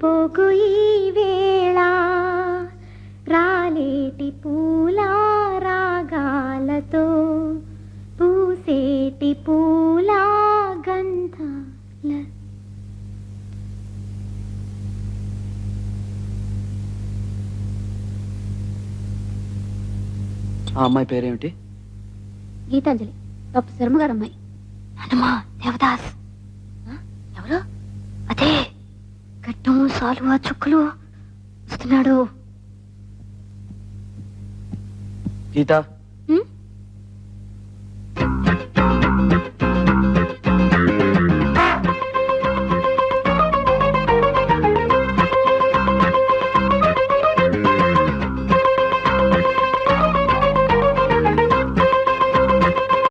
వెళ్ళిపోకు ఈ వేళ రాలేటి పూల రాగాలతో పూసేటి పూల గంధాల. ఆ అమ్మాయి పేరేమిటి? గీతాంజలి, డాక్టర్ శర్మ గారు అమ్మాయి. హనుమా దేవదాస్. ఎవరు? అదే గడ్డం సాలువా చుక్కలు వస్తున్నాడు. గీత